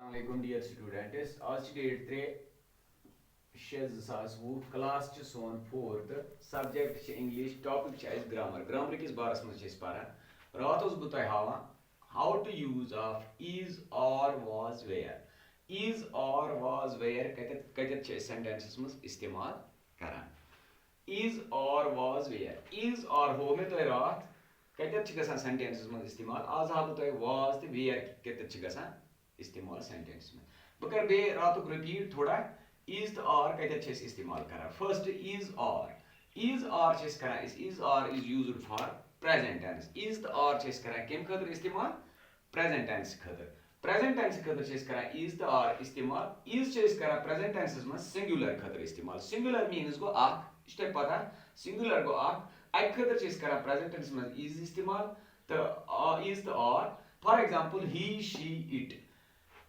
Assalamualaikum dear students. आज date 3/6/2020 class सोन 4th subject English topic grammar grammar किस बारस मज पारान रात बह तुम हावान how to use of is और वाज वेयर इज और वाज वेयर कत सेंटेंसेस मज इस्तेमाल करान इज और वाज वेयर इज और हो मे तुम रात कत सेंटेंसेस मज इस्तेमाल आज हा बह वाज तो वेयर कत इस्तेमाल सेंटेंस में बह कर बे रात रिपीट थोड़ा इज तो आर कत इस्तेमाल करान फर्स्ट इज आर करान is are is used for present tense is तो आर करान कम खतर इस्तेमाल प्रेजेंट टेंस खतर प्रेजेंट टेंस खतर करान इज तो आर इस्तेमाल इज करान प्रेजेंट टेंस में सिंगुलर खतर इस्तेमाल सिंगुलर मीन्स गो अख यह पता सिंगुलर गो अख खतर करान प्रेजेंट टेंस में इज इस्तेमाल तो इज तो are for example he she it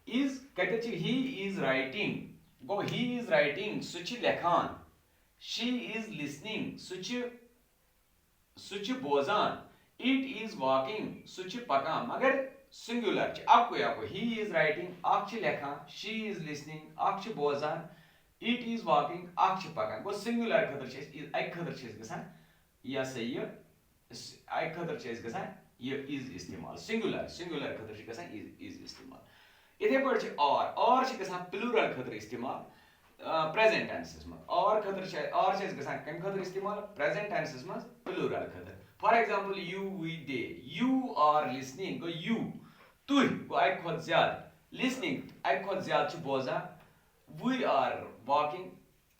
is he is writing go he is writing such lekhan she is listening such bozan it is walking such pakan मगर singular आपको he is writing आप lekhan she is listening आप bozan it is walking आप pakan गो singular खतर एक खतर गसान या सही एक खतर गसान ये is इस्तेमाल singular खतर गसान is इस्तेमाल इथे पे और प्लूरल खतर इस्तेमाल प्रेजेंट टेंसेस में और खतर और कम खतर इस्तेमाल प्रेजेंट टेंसेस में प्लूरल खतर for example you we they you are listening go you तु गो एक खत ज्यादा लिसनिंग एक खत ज्यादा बोजान वी आर वॉकिंग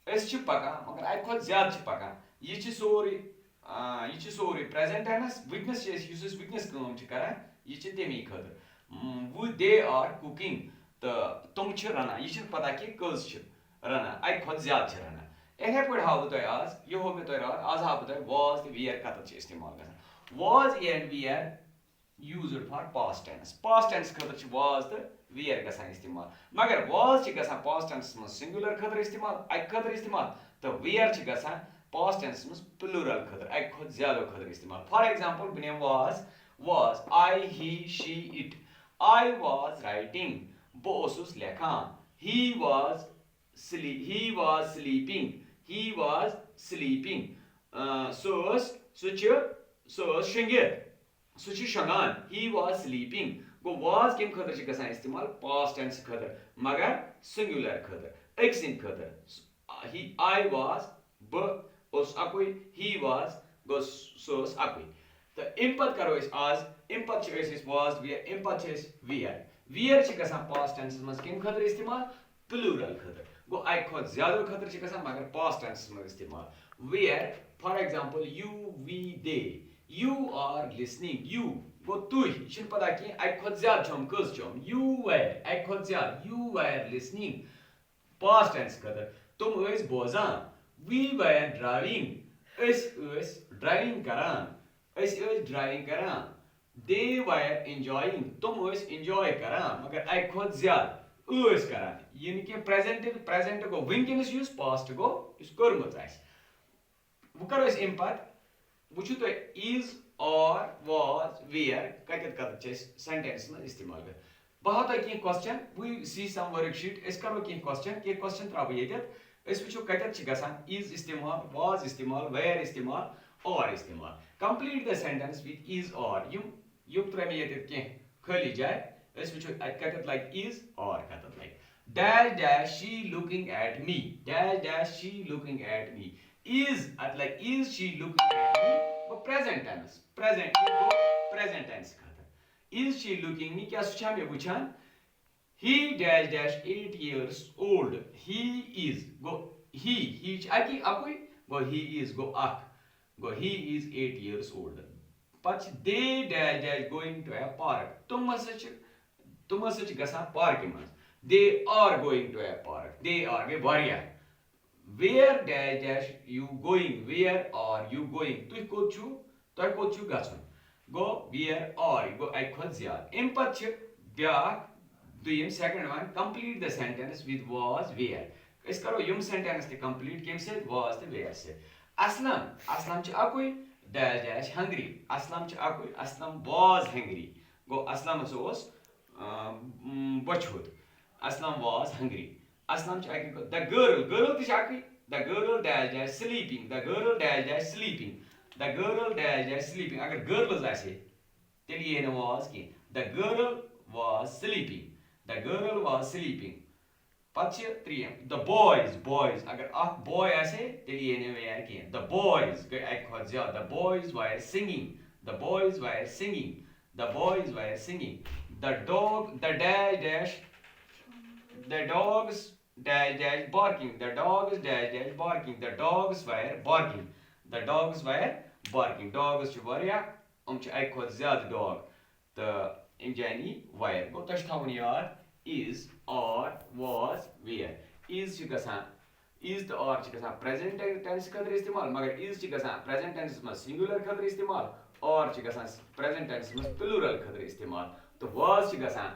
अस पकान मगर एक खत ज्यादा पकान यह सोरे प्रेजेंट टेंस विटनेस विटनेस करान यह तमी खतर दे आर कुकिंग तो तुम रनान यह पता कि कज रनान अक खुद ज्यादा रनान इथे पे हाव बह आज यह हो मे तुम रात आज हाव बह वाज तो वियर कत इस्तेमाल गसान was and were used for past tense खतर वाज तो वियर गसान इस्तेमाल मगर वाज गसान पास्ट टेंस में सिंगुलर खतर इस्तेमाल अक खतर इस्तेमाल तो वियर गसान पास्ट टेंस में प्लूरल खतर अक खुद ज्यादा खतर इस्तेमाल फॉर एग्जांपल बह was I he she it I was writing बह लेखान he was sleeping so शंगान he was sleeping go was कम खतर गसान इस्तेमाल पास्ट टेंस खतर मगर सिंगुलर खतर एक सिंद खतर I was बह अकुई he was गो सो अकुई तो अम पे करो आज अम पे वाज वियर अम पे वियर गसान पास्ट टेंस में कम खतर इस्तेमाल प्लूरल खतर गो अक खुद ज्यादा खतर गसान मगर पास्ट टेंस में इस्तेमाल were for example you we they you are listening you go तु पता कह अक खुद ज्यादा कज यू वर अक खुद ज्यादा you were listening past tense खतर तुम बोजान वी वर ड्राइविंग ड्राइविंग करान ड्राइविंग करान दे वर एंजॉयिंग तुम एंजॉय करान मगर अक खुद ज्यादा करान यह कि प्रेजेंट गो वनकस यूज पास्ट गो कर्मुत वह करो अम पे वो तुम इज और वाज वेयर कत सेंटेंस में इस्तेमाल कर बह हाव तुम कह question we see some worksheet करो कह क्वेश्चन त्रा ये वो कत गसान इज इस्तेमाल वाज इस्तेमाल वेयर इस्तेमाल और इस्तेमाल complete the sentence with is और युम त्रे मे ये खाली जाए वो कत लग इज और कत लग dash dash she looking at me dash dash she looking at me is like is she looking at me वो प्रेजेंट टेंस खतर is she looking me क्या सुचा मे वुचान he dash dash 8 years old he is go he aki akui go he is go ak go he is 8 years old but they dash dash going to a park तुम गसान park में they are going to a park they are वे वारिया where dash dash you going where are you going तुह कोत छु गसन गो where are गो अक खुद ज्यादा अम पे ब्या दुयम second one complete the sentence with was where करो यम सेंटेंस कंप्लीट कम से was तो where से Aslam अकुई dash dash hungry Aslam was hungry go Aslam बचुत Aslam was hungry. Aslam ch akhi the girl tish akhi. The girl dash dash sleeping. The girl dash dash sleeping. The girl dash dash sleeping. Agar girl is ase teli ye was ki the girl was sleeping. The girl was sleeping. Patsy 3. The boys. Agar ak boy ase teli ye ne ki the boys. The boys were singing. The boys were singing. The boys were singing. The dog, the dash dash, the dogs dash dash barking. The dogs dash dash barking. The dogs were barking. The dogs were barking. Dogs چھِ واریاہ یِم چھِ اَکہِ کھۄتہٕ زیادٕ dog. تہٕ یِم جانی wire. گوٚو تۄہہِ چھُ تھاوُن یاد is, are, was, were. Is چھِ گژھان is تہٕ are چھِ گژھان present tense خٲطرٕ استعمال مگر is چھِ گژھان present tense منٛز singular خٲطرٕ استعمال or چھِ گژھان present tense منٛز plural خٲطرٕ استعمال تہٕ was چھِ گژھان